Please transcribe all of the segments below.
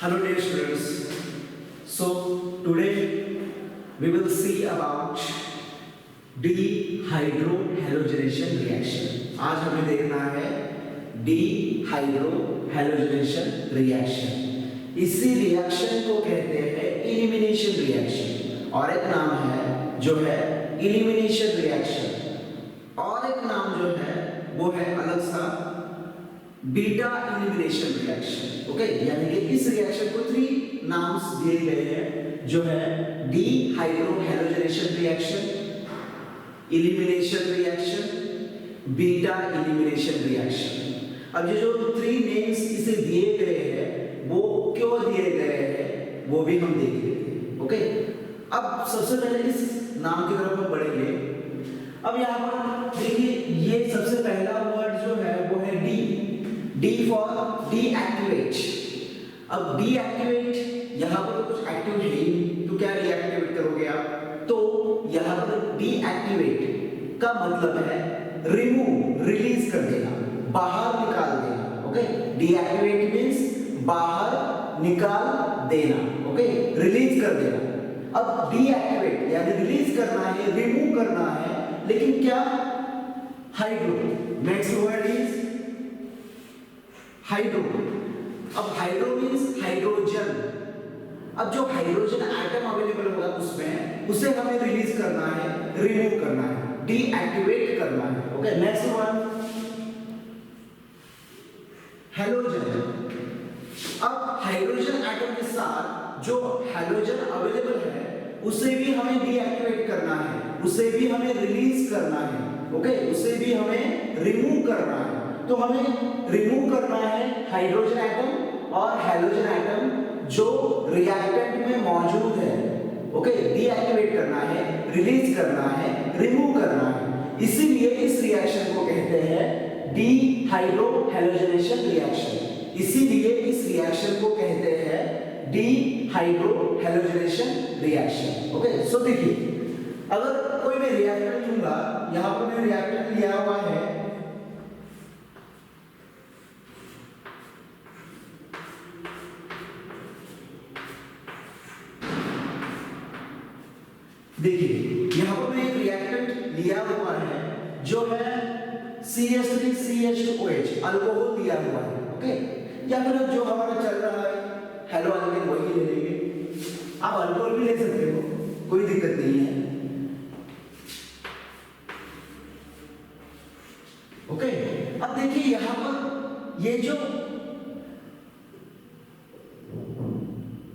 Hello dear students. So today we will see about dehydrohalogenation reaction. आज हमें देखना है dehydrohalogenation reaction. इसी रिएक्शन को कहते हैं एलिमिनेशन रिएक्शन और एक नाम है जो है एलिमिनेशन रिएक्शन और एक नाम जो है वो है अलग सा बीटा एलिमिनेशन रिएक्शन. ओके, यानी कि इस रिएक्शन को 3 नाम्स दिए गए हैं जो है dehydrohalogenation reaction, elimination reaction, beta elimination reaction. अब ये जो 3 नेम्स इसे दिए गए हैं वो क्यों दिए गए हैं वो भी हम देखेंगे. ओके, अब सबसे पहले इस नाम की तरफ हम बढ़ेंगे. अब यहाँ पर देखिए ये सबसे पहला वर्ड जो है वो है डी. D for deactivate. अब डीएक्टिवेट यहाँ पर तो कुछ एक्टिव है ही, तो क्या डीएक्टिवेट करोगे आप? तो यहाँ पर डीएक्टिवेट का मतलब है रिमूव, रिलीज कर देना, बाहर निकाल देना. ओके, डीएक्टिवेट मींस बाहर निकाल देना. ओके, रिलीज कर देना. अब डीएक्टिवेट यानी रिलीज करना है, रिमूव करना है, लेकिन क्या? Hydro. Next word is hydro. अब हाइड्रो मींस हाइड्रोजन. अब जो हाइड्रोजन एटम अवेलेबल होगा उसमें उसे हमें रिलीज करना है, रिमूव करना है, डीएक्टिवेट करना है. Okay, next one halogen. अब हाइड्रोजन एटम के साथ जो हैलोजन अवेलेबल है उसे भी हमें डीएक्टिवेट करना है, उसे भी हमें रिलीज करना है. ओके, उसे भी हमें रिमूव करना है. तो हमें रिमूव करना है हाइड्रोजन एटम और हैलोजन एटम जो रिएक्टेंट में मौजूद है. ओके, डीएक्टिवेट करना है, रिलीज करना है, रिमूव करना है. इसीलिए इस रिएक्शन को कहते हैं डीहाइड्रोहैलोजेनेशन रिएक्शन. इसीलिए इस रिएक्शन को कहते हैं डीहाइड्रोहैलोजेनेशन रिएक्शन. ओके, सो देखिए अगर कोई मैं रिएक्टेंट लूंगा, यहां पर मैं रिएक्टेंट लिया हुआ है देखिए यहां पर मैं एक रिएक्टेंट लिया हुआ है जो है CH3CH2OH अल्कोहल दिया हुआ है. ओके, या फिर जो हमारा चल रहा है हेलो अल्केन वही ले लेंगे. आप अल्कोहल भी ले सकते हो, कोई दिक्कत नहीं है. ओके, अब देखिए यहां पर ये जो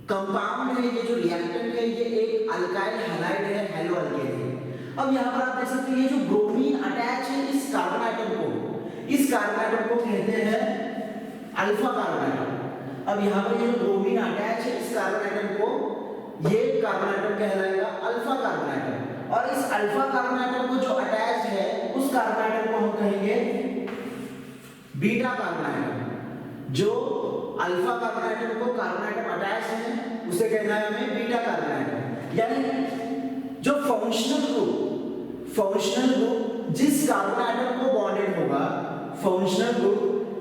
कंपाउंड है, ये जो रिएक्टेंट है, ये एक अल्काइल हैलाइड है, हेलो अल्केन है. अब यहां पर आप देख सकते हैं ये जो ब्रोमीन अटैच है इस कार्बन एटम को, इस कार्बन एटम को कहते हैं अल्फा कार्बन एटम. अब यहां पर ये जो ब्रोमीन अटैच है इस कार्बन एटम को, ये कार्बन एटम कहलाएगा अल्फा कार्बन एटम. और इस अल्फा कार्बन एटम को जो अटैच है उस कार्बन एटम को हम कहेंगे बीटा कार्बन एटम. जो अल्फा कार्बन एटम को कार्बन एटम अटैच है उसे कहना है हमें बीटा कार्बन एटम. यानी जो फंक्शनल ग्रुप जिस कार्बन एटम को बॉन्डेड होगा, फंक्शनल ग्रुप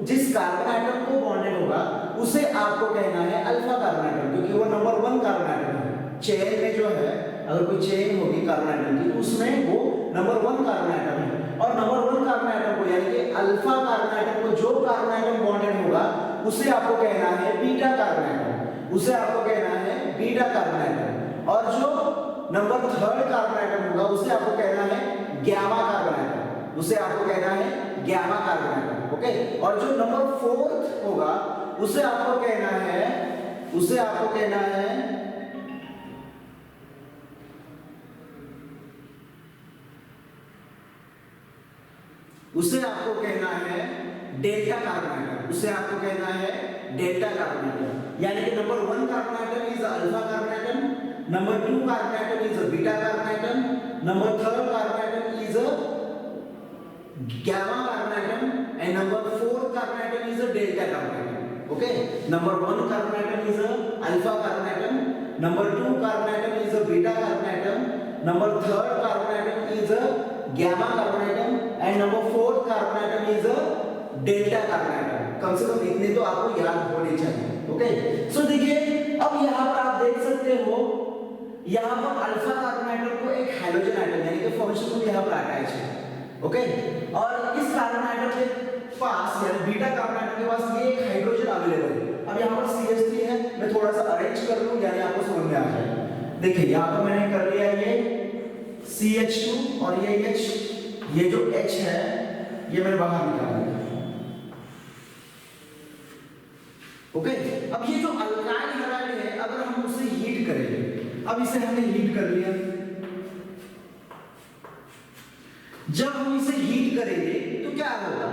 जिस कार्बन एटम को बॉन्डेड होगा उसे आपको कहना है अल्फा कार्बन एटम, क्योंकि वो नंबर 1 कार्बन एटम है. चेन में जो है अगर कोई चेन होगी कार्बन एटम की तो उसमें वो नंबर 1 कार्बन एटम है. और नंबर 1 कार्बन एटम को यानी कि अल्फा कार्बन एटम को जो कार्बन एटम बॉन्डेड होगा उसे आपको कहना है बीटा कार्बन एटम, उसे आपको कहना है बीटा कार्बन एटम. और जो नंबर 3 कार्बन एटम होगा उसे आपको कहना है गामा कार्बन एटम, उसे आपको कहना है गामा कार्बन एटम. ओके, और जो नंबर 4 होगा उसे आपको कहना है डेल्टा कार्बन एटम, उसे आपको कहना है डेल्टा कार्बन एटम. यानी कि number 1 carbon atom is alpha carbon atom, number 2 carbon atom is beta carbon atom, number 3 carbon atom is gamma carbon atom, and number 4 carbon atom is a delta carbon atom. Okay, number 1 carbon atom is a alpha carbon atom, number 2 carbon atom is a beta carbon atom, number 3 carbon atom is a gamma carbon atom, and number 4 carbon atom is a delta carbon atom. कम से कम इतने तो आपको याद होने चाहिए। Okay, सो देखिए अब यहाँ पर आप देख सकते हो, यहाँ पर अल्फा कार्बन आइटम को एक हैलोजन आइटम यानी कि फंक्शन ग्रुप यहाँ पर अटैच है। ओके, और इस कार्बन आइटम के पास यानी बीटा कार्बन आइटम के पास ये एक हाइड्रोजन अवेलेबल है। अब यहाँ पर CH3 है, मैं थोड़ा सा अरेंज कर लूं यानी आपको समझ में आ जाए। देखिए यहाँ पर मैंने कर लिया ये CH2 और ये H, ये जो H है ये मैंने बाहर निकाल दिया। ओके, अब ये जो अल्काइल हैलाइड है अगर हम उसे हीट करेंगे, अब इसे हमने हीट कर लिया, जब हम इसे हीट करेंगे तो क्या होगा,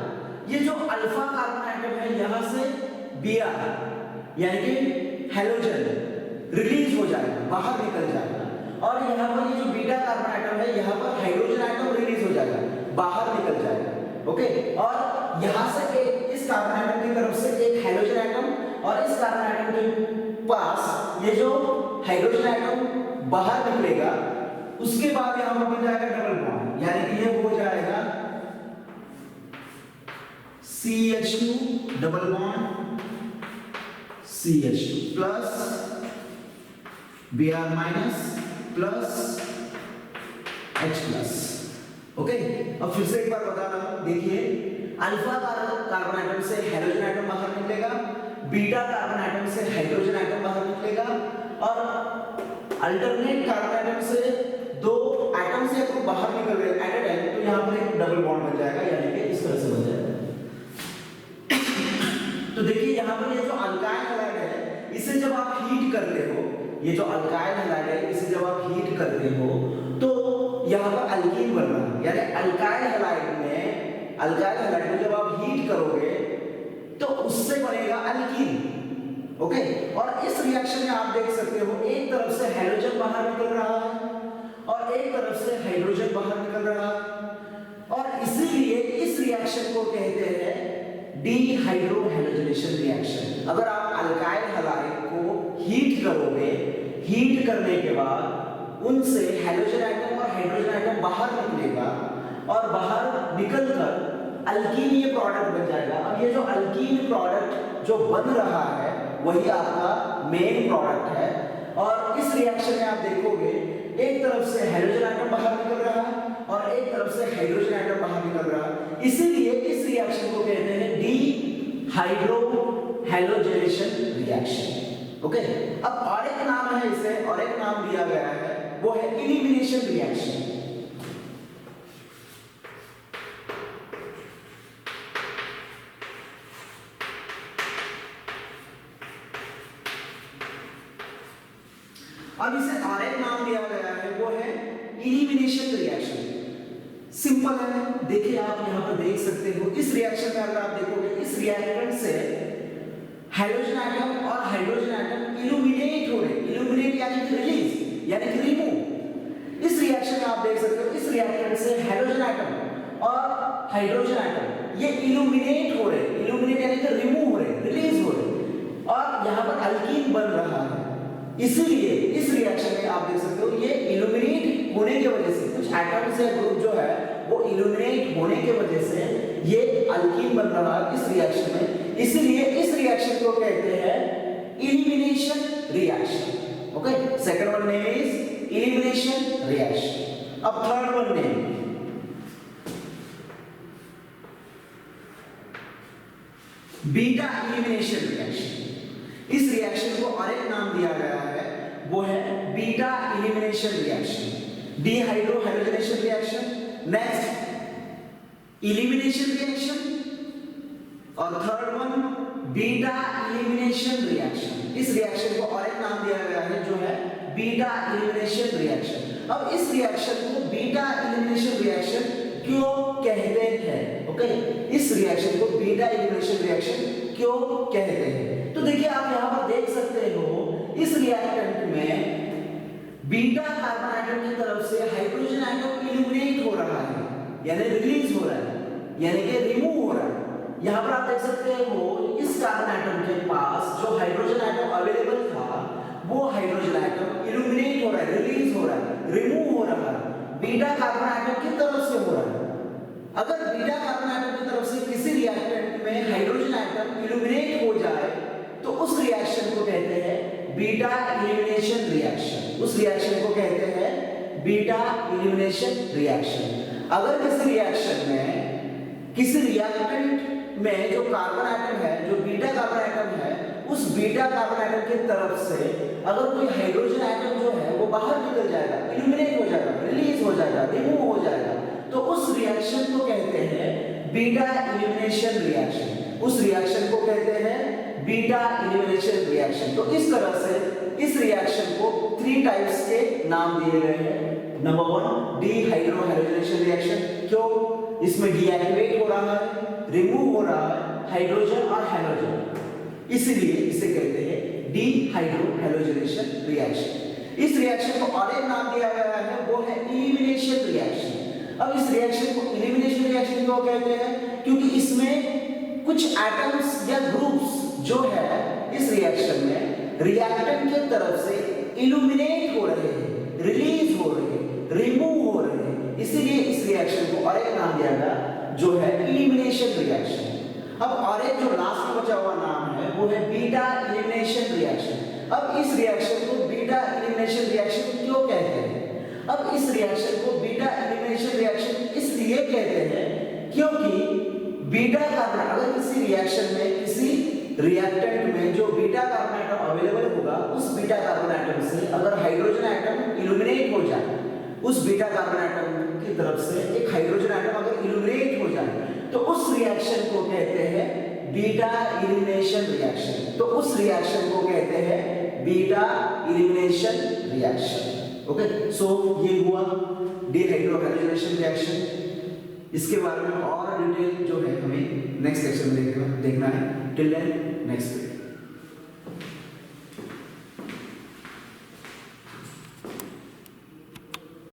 ये जो अल्फा कार्बन आइटम है यहां से Br यानी कि हैलोजन रिलीज हो जाएगा, बाहर निकल जाएगा, और यहाँ पर ये जो बीटा कार्बन आइटम है यहाँ पर हाइड्रोजन आइटम रिलीज हो जाएगा, बाहर निकल जाएगा। ओके, और यहाँ से इस कार्बन आइटम की तरफ से एक हाइड्रोजन आइटम और इस कार्बन आइटम के पास ये जो हाइड्रोजन आइटम बाहर निकलेगा, उसके बाद यहाँ पर बन जाएगा डबल बॉन्ड, यानी कि ये हो जाएगा CH2 double bond CH2 plus Br minus plus H plus. Okay, अब फिर से एक बार बता रहा हूं, देखिए अल्फा कार्बन आइटम से हाइड्रोजन आइटम बाहर निकलेगा, बीटा कार्बन आइटम से हाइड्रोजन आइटम बाहर निकलेगा, और अल्टरनेट कार्बन आइटम से दो आइटम से तो बाहर निकल रहे हैं एट अ टाइम, तो यहां पर एक डबल बॉन्ड बन जाएगा, यानी कि इस तरह से बन जाएगा। तो देखिए यहां पर ये जो अल्काइल हैलाइड है इसे जब आप हीट करते हो, ये जो अल्काइल हैलाइड है इसे जब आप हीट करते हो तो यहाँ पर अल्कीन बन रहा है, यानी अल्काइल हैलाइड में जब आप हीट करोगे तो उससे बनेगा अल्कीन। ओके, और इस रिएक्शन में आप देख सकते हो एक तरफ से हाइड्रोजन बाहर निकल रहा है और एक तरफ से हाइड्रोजन बाहर निकल रहा है, और इसीलिए इस रिएक्शन को कहते हैं डीहाइड्रोहैलोजिनेशन रिएक्शन। अगर आप अल्काइल हैलाइड को हीट करोगे, हीट करने के बाद उनसे हाइड्रोजन आइटम और हाइड्रोजन आइटम बाहर निकलेगा, और बाहर निकलकर अल्कीन ये प्रोडक्ट बन जाएगा। अब ये जो अल्कीन प्रोडक्ट जो बन रहा है वही आपका मेन प्रोडक्ट है, और इस रिएक्शन में आप देखोगे एक तरफ से हाइड्रोजन आइटम बाहर निकल रहा है और एक तरफ से हाइड्रोजन आइटम बाहर निकल रहा है, इसीलिए इस रिएक्शन को कहते हैं डीहाइड्रोहैलोजिनेशन रिएक्शन। ओके, अब और एक नाम है इसे, और एक नाम दिया गया है वो है एलिमिनेशन रिएक्शन। अब इसे और एक नाम दिया गया है वो है एलिमिनेशन रिएक्शन। सिंपल है, देखिए आप यहां पर देख सकते हो इस रिएक्शन में अगर आप देखोगे इस रिएक्टेंट से हाइड्रोजन आइटम और हाइड्रोजन आइटम इल्यूमिनेट हो रहे, इल्यूमिनेट यानी कि रिलीज यानी कि रिमूव। इस रिएक्शन में आप देख सकते हो इस रिएक्टेंट से हाइड्रोजन आइटम और हाइड्रोजन आइटम ये इल्यूमिनेट हो रहे, इल्यूमिनेट यानी कि रिमूव हो रहे, रिलीज हो रहे, और यहां पर अल्कीन बन रहा है। इसीलिए इस रिएक्शन में आप देख सकते हो ये इल्यूमिनेट होने की वजह से कुछ एटम्स या ग्रुप जो है वो इल्यूमिनेट होने की वजह से ये अल्कीन बन रहा है इस रिएक्शन में, इसीलिए इस रिएक्शन को कहते हैं elimination reaction. Okay, second one name is elimination reaction. अब third one name beta elimination reaction. इस रिएक्शन को और एक नाम दिया गया है वो है beta elimination reaction, dehydrohalogenation reaction, next elimination reaction, और third one beta elimination reaction. इस रिएक्शन को और एक नाम दिया गया है जो है बीटा एलिमिनेशन रिएक्शन। अब इस रिएक्शन को बीटा एलिमिनेशन रिएक्शन क्यों कहते हैं? ओके, इस रिएक्शन को बीटा एलिमिनेशन रिएक्शन क्यों कहते हैं? तो देखिए आप यहां पर देख सकते हो इस रिएक्टेंट में बीटा कार्बन आइटम की तरफ से हाइड्रोजन आइटम इल्यूमिनेट हो रहा है यानी रिलीज हो रहा है यानी कि रिमूव हो रहा है। यहां पर आप देख सकते हो इस कार्बन आइटम के पास जो हाइड्रोजन आइटम अवेलेबल था वो हाइड्रोजन आइटम इल्यूमिनेट हो रहा है, रिलीज हो रहा है, रिमूव हो रहा है, बीटा कार्बन आइटम की तरफ से हो रहा है। अगर बीटा कार्बन आइटम की तरफ से किसी रिएक्टेंट एटम इल्यूमिनेट हो जाए तो उस रिएक्शन को कहते हैं बीटा इल्यूमिनेशन रिएक्शन। उस रिएक्शन को कहते हैं बीटा इल्यूमिनेशन रिएक्शन। अगर किसी रिएक्शन में किसी रिएक्टेंट में जो कार्बन एटम है, जो बीटा कार्बन एटम है, उस बीटा कार्बन एटम की तरफ से अगर कोई हाइड्रोजन एटम जो है वो बाहर निकल जाएगा, इल्यूमिनेट हो जाएगा, रिलीज हो जाएगा, रिमूव हो जाएगा, तो उस रिएक्शन को कहते हैं बीटा इल्यूमिनेशन रिएक्शन। उस रिएक्शन को कहते हैं बीटा इल्यूमिनेशन रिएक्शन। तो इस तरह से इस रिएक्शन को 3 टाइप्स के नाम दिए गए हैं। Number 1 dehydrohydrogenation reaction. क्यों? इसमें डीएक्टिवेट हो रहा है, रिमूव हो रहा है हाइड्रोजन और हैलोजन, इसलिए इसे कहते हैं डीहाइड्रोहाइड्रोजनेशन रिएक्शन। इस रिएक्शन को और एक नाम दिया गया है, वो है इलिमिनेशन रिएक्शन। अब इस रिएक्शन को इलिमिनेशन रिएक्शन क्यों कहते हैं? क्योंकि इसमें कुछ एटम्स या ग्रुप्स जो है इस रिएक्शन में रिएक्टेंट की तरफ से इल्यूमिनेट हो रहे हैं, रिलीज हो रहे हैं, रिमूव हो रहे हैं, इसीलिए इस रिएक्शन को और एक नाम दिया गया जो है इलिमिनेशन रिएक्शन। अब और एक जो लास्ट में बचा हुआ नाम है वो है बीटा इलिमिनेशन रिएक्शन। अब इस रिएक्शन को बीटा इलिमिनेशन रिएक्शन क्यों कहते हैं? अब इस रिएक्शन को बीटा इलिमिनेशन रिएक्शन इसलिए कहते हैं क्योंकि बीटा कार्बन, अगर किसी रिएक्शन में किसी रिएक्टेंट में जो बीटा कार्बन एटम अवेलेबल होगा, उस बीटा कार्बन एटम से अगर हाइड्रोजन एटम इल्यूमिनेट हो जाए, उस बीटा कार्बन एटम की तरफ से एक हाइड्रोजन एटम अगर इल्यूमिनेट हो जाए, तो उस रिएक्शन को कहते हैं बीटा इल्यूमिनेशन रिएक्शन। तो उस रिएक्शन को कहते हैं बीटा इल्यूमिनेशन रिएक्शन। ओके, सो ये हुआ डीहाइड्रोहाइड्रोजनेशन रिएक्शन। इसके बारे में और डिटेल जो है हमें नेक्स्ट लेक्चर में देखना है। Till then next video.